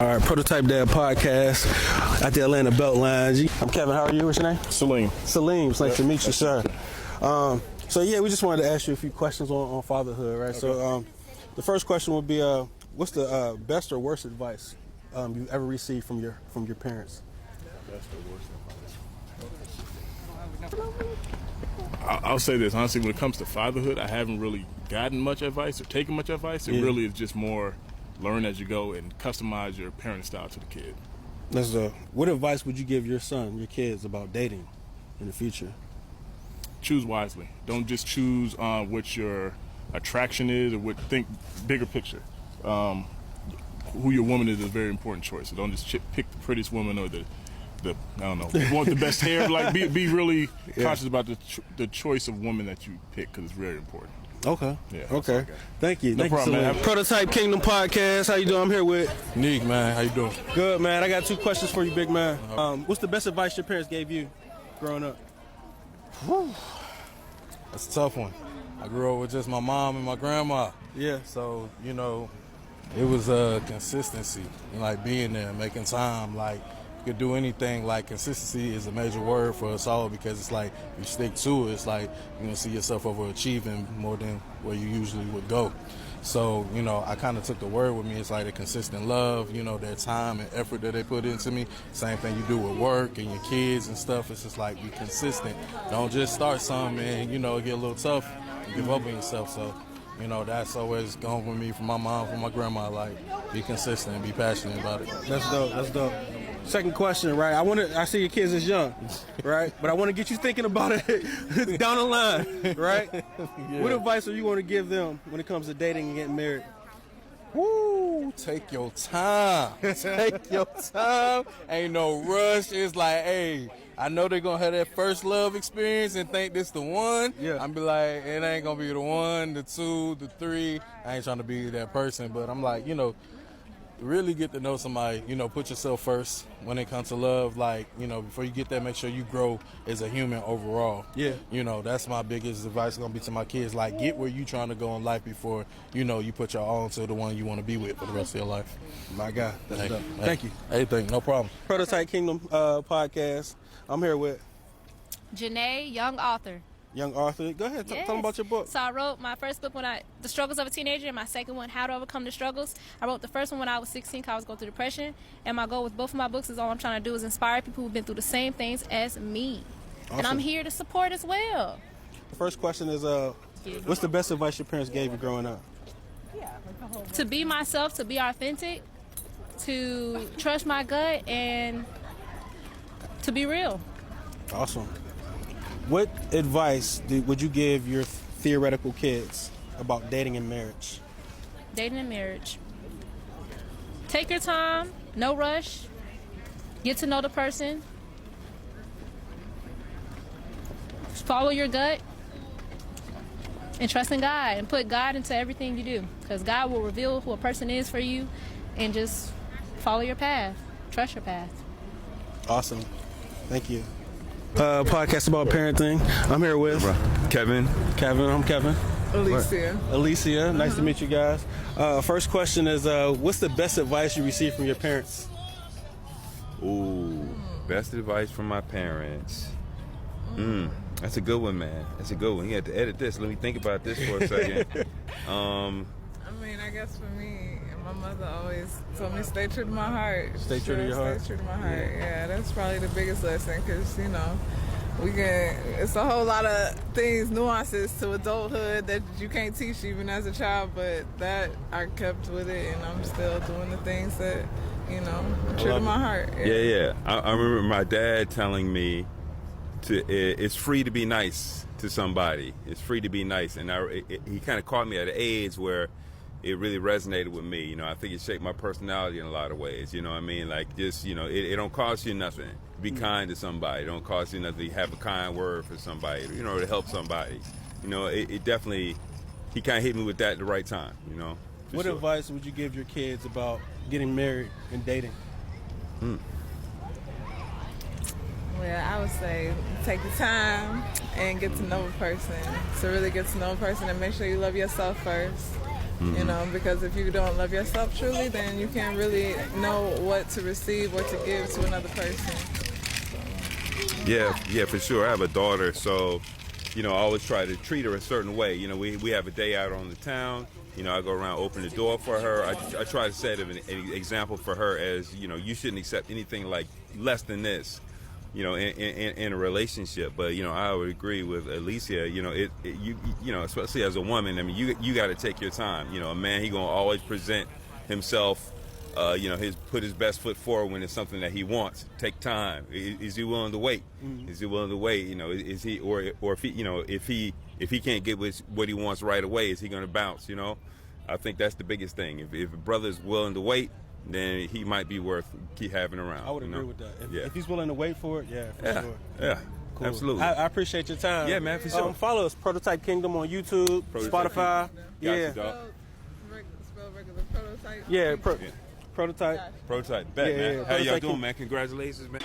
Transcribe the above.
All right, Prototype Dad Podcast at the Atlanta Beltline. I'm Kevin. How are you? What's your name? Salim. Salim. It's nice to meet you, sir. So yeah, we just wanted to ask you a few questions on fatherhood, right? Okay. So the first question would be, what's the best or worst advice you ever received from your parents? Best or worst advice? I'll say this honestly. When it comes to fatherhood, I haven't really gotten much advice or taken much advice. It really is just more learn as you go and customize your parenting style to the kid. What advice would you give your kids about dating in the future? Choose wisely. Don't just choose what your attraction is or think bigger picture. Who your woman is a very important choice. So don't just pick the prettiest woman or the I don't know, want the best hair. Like be really conscious about the choice of woman that you pick because it's very important. Okay. Yeah. Okay. Thank you. No problem, man. Prototype Kingdom Podcast. How you doing? I'm here with Nick, man. How you doing? Good, man. I got two questions for you, big man. What's the best advice your parents gave you growing up? Whew. That's a tough one. I grew up with just my mom and my grandma. Yeah. So, it was consistency, like being there, making time, like you could do anything. Like consistency is a major word for us all because it's like you stick to it. It's like you're going to see yourself overachieving more than where you usually would go. So, I kind of took the word with me. It's like a consistent love, their time and effort that they put into me. Same thing you do with work and your kids and stuff. It's just like be consistent. Don't just start something and, it get a little tough and give up on yourself. So, that's always gone with me from my mom, from my grandma. Like, be consistent and be passionate about it. That's dope. Second question, right? I see your kids as young, right? But I want to get you thinking about it down the line, right? Yeah. What advice are you going to give them when it comes to dating and getting married? Woo! Take your time. Take your time. Ain't no rush. It's like, hey, I know they're going to have that first love experience and think this the one. Yeah. I'm be like, it ain't going to be the one, the two, the three. I ain't trying to be that person, but I'm like, really get to know somebody, put yourself first when it comes to love. Like, before you get there, make sure you grow as a human overall. Yeah. That's my biggest advice going to be to my kids. Like, get where you trying to go in life before, you put your all into the one you want to be with for the rest of your life. My God. That's dope. Thank you. Anything, no problem. Prototype Kingdom Podcast. I'm here with Janae, young author. Young Arthur. Go ahead, tell them about your book. So I wrote my first book The Struggles of a Teenager, and my second one, How to Overcome the Struggles. I wrote the first one when I was 16 because I was going through depression, and my goal with both of my books is all I'm trying to do is inspire people who've been through the same things as me. Awesome. And I'm here to support as well. The first question is, what's the best advice your parents gave you growing up? To be myself, to be authentic, to trust my gut, and to be real. Awesome. What advice would you give your theoretical kids about dating and marriage? Dating and marriage. Take your time, no rush. Get to know the person. Follow your gut. And trust in God. And put God into everything you do. Because God will reveal who a person is for you. And just follow your path. Trust your path. Awesome. Thank you. Podcast about parenting. I'm here with Kevin. I'm Kevin. Alicia. Nice to meet you guys. First question is, what's the best advice you received from your parents? Ooh, best advice from my parents. That's a good one, man. That's a good one. You have to edit this. Let me think about this for a second. I guess for me, my mother always told me stay true to my heart. Stay true to your heart? Stay true to my heart, yeah. That's probably the biggest lesson because, it's a whole lot of things, nuances to adulthood that you can't teach even as a child, but that I kept with it and I'm still doing the things that, true to my heart. Yeah. I remember my dad telling me it's free to be nice to somebody. It's free to be nice. And he kind of caught me at an age where it really resonated with me. I think it shaped my personality in a lot of ways. You know what I mean? Like just, it don't cost you nothing. Be kind to somebody. It don't cost you nothing. Have a kind word for somebody, to help somebody. It definitely, he kind of hit me with that at the right time, What advice would you give your kids about getting married and dating? Well, I would say take the time and get to know a person. So really get to know a person and make sure you love yourself first. You know, because if you don't love yourself truly, then you can't really know what to receive, what to give to another person. Yeah, for sure. I have a daughter, so, you know, I always try to treat her a certain way. You know, we have a day out on the town. You know, I go around, open the door for her. I try to set an example for her as, you know, you shouldn't accept anything like less than this, you know, in a relationship. But, you know, I would agree with Alicia. You know, you know, especially as a woman, I mean, you got to take your time. You know, a man, he going to always present himself, you know, put his best foot forward when it's something that he wants. Take time. Is he willing to wait? Is he willing to wait? You know, is he, or if he, you know, if he can't get what he wants right away, is he going to bounce? You know, I think that's the biggest thing. If a brother's willing to wait, then he might be worth keep having around. I would agree with that. If he's willing to wait for it, for sure. Yeah, Cool. absolutely. I appreciate your time. Yeah, man, for sure. Follow us, Prototype Kingdom on YouTube, Spotify. Gotcha, dog. Spell regular prototype. Yeah, Prototype. Prototype. Bet, man. yeah. How y'all Prototype doing, man? Congratulations, man.